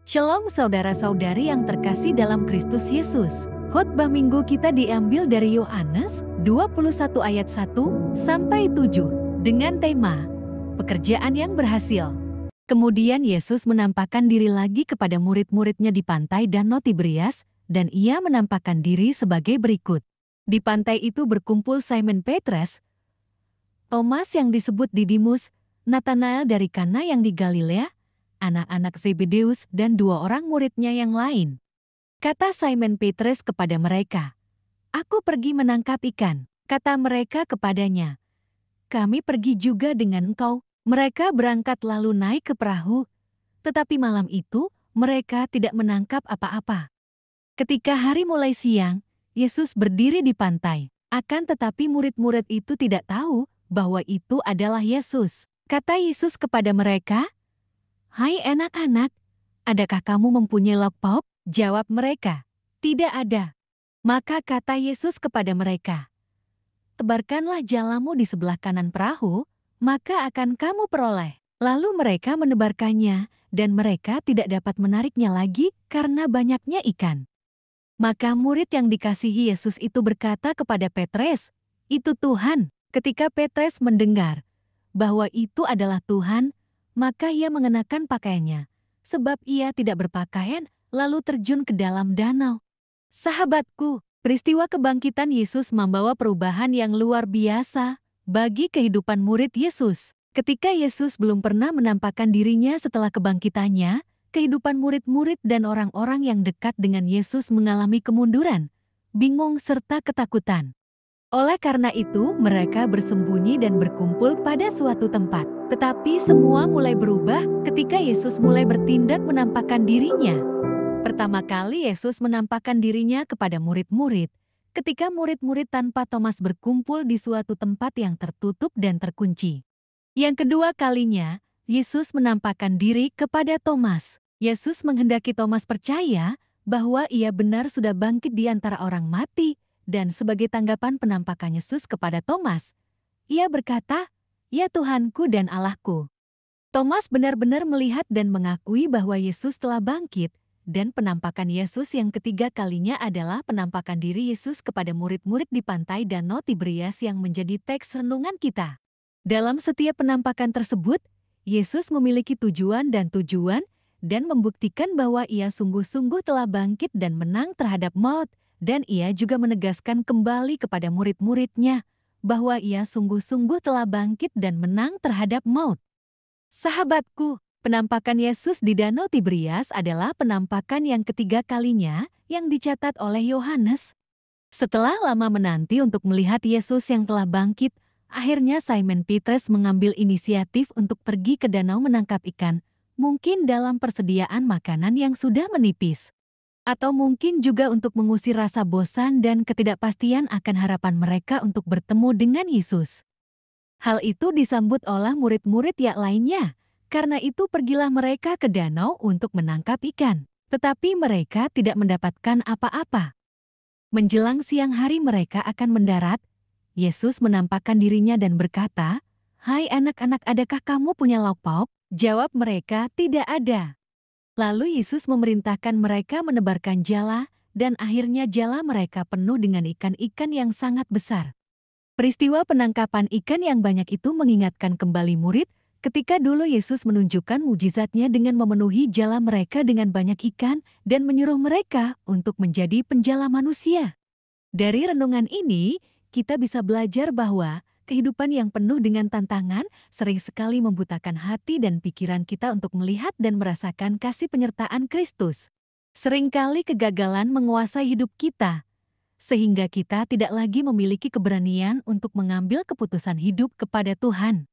Shalom saudara-saudari yang terkasih dalam Kristus Yesus. Khotbah minggu kita diambil dari Yohanes 21 ayat 1 sampai 7 dengan tema pekerjaan yang berhasil. Kemudian Yesus menampakkan diri lagi kepada murid-muridnya di pantai Danau Tiberias dan ia menampakkan diri sebagai berikut. Di pantai itu berkumpul Simon Petrus, Thomas yang disebut Didimus, Nathanael dari Kana yang di Galilea, anak-anak Zebedeus dan 2 orang muridnya yang lain. Kata Simon Petrus kepada mereka, "Aku pergi menangkap ikan." Kata mereka kepadanya, "Kami pergi juga dengan engkau." Mereka berangkat lalu naik ke perahu, tetapi malam itu mereka tidak menangkap apa-apa. Ketika hari mulai siang, Yesus berdiri di pantai. Akan tetapi murid-murid itu tidak tahu bahwa itu adalah Yesus. Kata Yesus kepada mereka, "Hai anak-anak, adakah kamu mempunyai lauk pauk?" Jawab mereka, "Tidak ada." Maka kata Yesus kepada mereka, "Tebarkanlah jalamu di sebelah kanan perahu, maka akan kamu peroleh." Lalu mereka menebarkannya, dan mereka tidak dapat menariknya lagi karena banyaknya ikan. Maka murid yang dikasihi Yesus itu berkata kepada Petrus, "Itu Tuhan." Ketika Petrus mendengar bahwa itu adalah Tuhan, maka ia mengenakan pakaiannya, sebab ia tidak berpakaian, lalu terjun ke dalam danau. Sahabatku, peristiwa kebangkitan Yesus membawa perubahan yang luar biasa bagi kehidupan murid Yesus. Ketika Yesus belum pernah menampakkan dirinya setelah kebangkitannya, kehidupan murid-murid dan orang-orang yang dekat dengan Yesus mengalami kemunduran, bingung serta ketakutan. Oleh karena itu, mereka bersembunyi dan berkumpul pada suatu tempat. Tetapi semua mulai berubah ketika Yesus mulai bertindak menampakkan dirinya. Pertama kali Yesus menampakkan dirinya kepada murid-murid, ketika murid-murid tanpa Thomas berkumpul di suatu tempat yang tertutup dan terkunci. Yang kedua kalinya, Yesus menampakkan diri kepada Thomas. Yesus menghendaki Thomas percaya bahwa ia benar sudah bangkit di antara orang mati, dan sebagai tanggapan penampakan Yesus kepada Thomas, ia berkata, "Ya Tuhanku dan Allahku." Thomas benar-benar melihat dan mengakui bahwa Yesus telah bangkit, dan penampakan Yesus yang ketiga kalinya adalah penampakan diri Yesus kepada murid-murid di pantai Danau Tiberias yang menjadi teks renungan kita. Dalam setiap penampakan tersebut, Yesus memiliki tujuan dan membuktikan bahwa ia sungguh-sungguh telah bangkit dan menang terhadap maut. Dan ia juga menegaskan kembali kepada murid-muridnya bahwa ia sungguh-sungguh telah bangkit dan menang terhadap maut. Sahabatku, penampakan Yesus di Danau Tiberias adalah penampakan yang ketiga kalinya yang dicatat oleh Yohanes. Setelah lama menanti untuk melihat Yesus yang telah bangkit, akhirnya Simon Petrus mengambil inisiatif untuk pergi ke danau menangkap ikan, mungkin dalam persediaan makanan yang sudah menipis. Atau mungkin juga untuk mengusir rasa bosan dan ketidakpastian akan harapan mereka untuk bertemu dengan Yesus. Hal itu disambut oleh murid-murid yang lainnya. Karena itu pergilah mereka ke danau untuk menangkap ikan. Tetapi mereka tidak mendapatkan apa-apa. Menjelang siang hari mereka akan mendarat, Yesus menampakkan dirinya dan berkata, "Hai anak-anak, adakah kamu punya lauk pauk?" Jawab mereka, "Tidak ada." Lalu Yesus memerintahkan mereka menebarkan jala, dan akhirnya jala mereka penuh dengan ikan-ikan yang sangat besar. Peristiwa penangkapan ikan yang banyak itu mengingatkan kembali murid ketika dulu Yesus menunjukkan mujizatnya dengan memenuhi jala mereka dengan banyak ikan dan menyuruh mereka untuk menjadi penjala manusia. Dari renungan ini, kita bisa belajar bahwa kehidupan yang penuh dengan tantangan sering sekali membutakan hati dan pikiran kita untuk melihat dan merasakan kasih penyertaan Kristus. Seringkali kegagalan menguasai hidup kita, sehingga kita tidak lagi memiliki keberanian untuk mengambil keputusan hidup kepada Tuhan.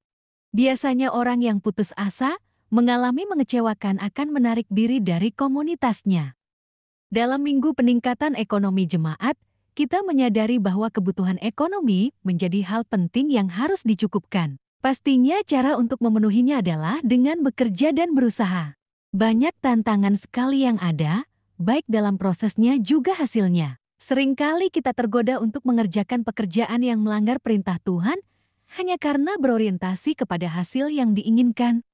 Biasanya orang yang putus asa mengalami mengecewakan akan menarik diri dari komunitasnya. Dalam Minggu Peningkatan Ekonomi Jemaat, kita menyadari bahwa kebutuhan ekonomi menjadi hal penting yang harus dicukupkan. Pastinya cara untuk memenuhinya adalah dengan bekerja dan berusaha. Banyak tantangan sekali yang ada, baik dalam prosesnya juga hasilnya. Seringkali kita tergoda untuk mengerjakan pekerjaan yang melanggar perintah Tuhan hanya karena berorientasi kepada hasil yang diinginkan.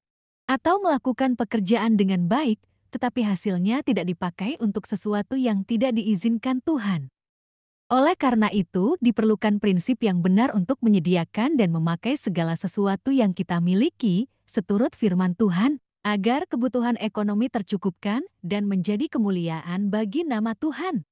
Atau melakukan pekerjaan dengan baik, tetapi hasilnya tidak dipakai untuk sesuatu yang tidak diizinkan Tuhan. Oleh karena itu, diperlukan prinsip yang benar untuk menyediakan dan memakai segala sesuatu yang kita miliki, seturut firman Tuhan, agar kebutuhan ekonomi tercukupkan dan menjadi kemuliaan bagi nama Tuhan.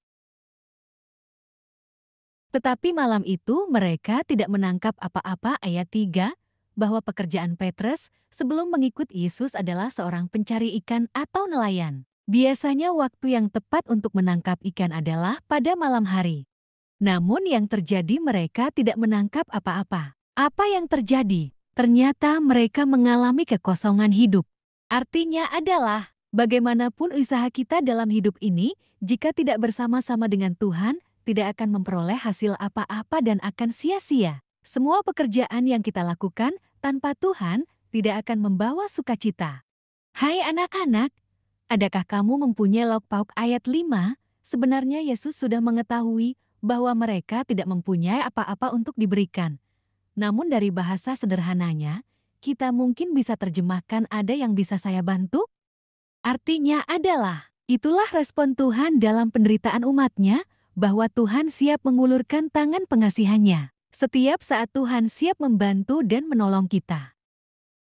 Tetapi malam itu mereka tidak menangkap apa-apa. Ayat 3, bahwa pekerjaan Petrus sebelum mengikut Yesus adalah seorang pencari ikan atau nelayan. Biasanya waktu yang tepat untuk menangkap ikan adalah pada malam hari. Namun yang terjadi mereka tidak menangkap apa-apa. Apa yang terjadi? Ternyata mereka mengalami kekosongan hidup. Artinya adalah, bagaimanapun usaha kita dalam hidup ini, jika tidak bersama-sama dengan Tuhan, tidak akan memperoleh hasil apa-apa dan akan sia-sia. Semua pekerjaan yang kita lakukan tanpa Tuhan tidak akan membawa sukacita. Hai anak-anak, adakah kamu mempunyai lauk pauk? Ayat 5, sebenarnya Yesus sudah mengetahui bahwa mereka tidak mempunyai apa-apa untuk diberikan. Namun dari bahasa sederhananya, kita mungkin bisa terjemahkan, ada yang bisa saya bantu? Artinya adalah, itulah respon Tuhan dalam penderitaan umatnya, bahwa Tuhan siap mengulurkan tangan pengasihannya. Setiap saat Tuhan siap membantu dan menolong kita.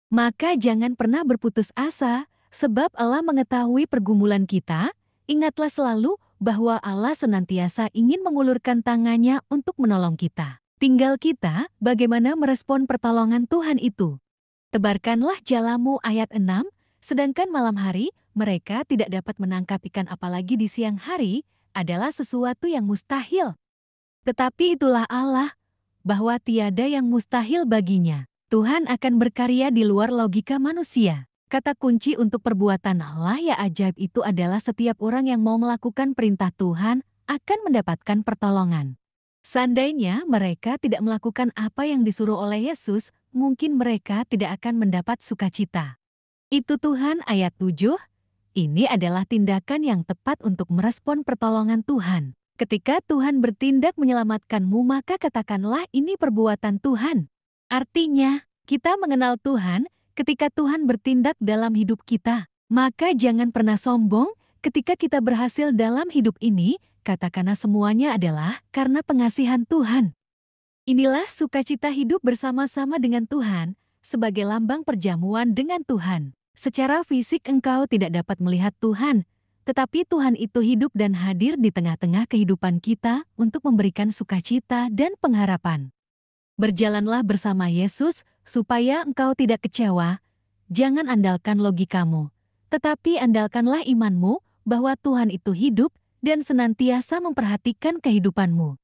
Maka jangan pernah berputus asa, sebab Allah mengetahui pergumulan kita. Ingatlah selalu bahwa Allah senantiasa ingin mengulurkan tangannya untuk menolong kita. Tinggal kita bagaimana merespon pertolongan Tuhan itu. Tebarkanlah jalamu. Ayat 6, sedangkan malam hari mereka tidak dapat menangkap ikan, apalagi di siang hari, adalah sesuatu yang mustahil. Tetapi itulah Allah, bahwa tiada yang mustahil baginya. Tuhan akan berkarya di luar logika manusia. Kata kunci untuk perbuatan Allah yang ajaib itu adalah setiap orang yang mau melakukan perintah Tuhan akan mendapatkan pertolongan. Seandainya mereka tidak melakukan apa yang disuruh oleh Yesus, mungkin mereka tidak akan mendapat sukacita. Itu Tuhan. Ayat 7, ini adalah tindakan yang tepat untuk merespon pertolongan Tuhan. Ketika Tuhan bertindak menyelamatkanmu, maka katakanlah ini perbuatan Tuhan. Artinya, kita mengenal Tuhan ketika Tuhan bertindak dalam hidup kita. Maka jangan pernah sombong ketika kita berhasil dalam hidup ini, katakanlah semuanya adalah karena pengasihan Tuhan. Inilah sukacita hidup bersama-sama dengan Tuhan, sebagai lambang perjamuan dengan Tuhan. Secara fisik engkau tidak dapat melihat Tuhan, tetapi Tuhan itu hidup dan hadir di tengah-tengah kehidupan kita untuk memberikan sukacita dan pengharapan. Berjalanlah bersama Yesus supaya engkau tidak kecewa. Jangan andalkan logikamu, tetapi andalkanlah imanmu bahwa Tuhan itu hidup dan senantiasa memperhatikan kehidupanmu.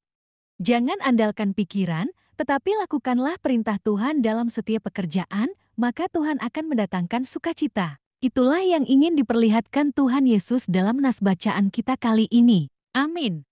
Jangan andalkan pikiran, tetapi lakukanlah perintah Tuhan dalam setiap pekerjaan, maka Tuhan akan mendatangkan sukacita. Itulah yang ingin diperlihatkan Tuhan Yesus dalam nas bacaan kita kali ini. Amin.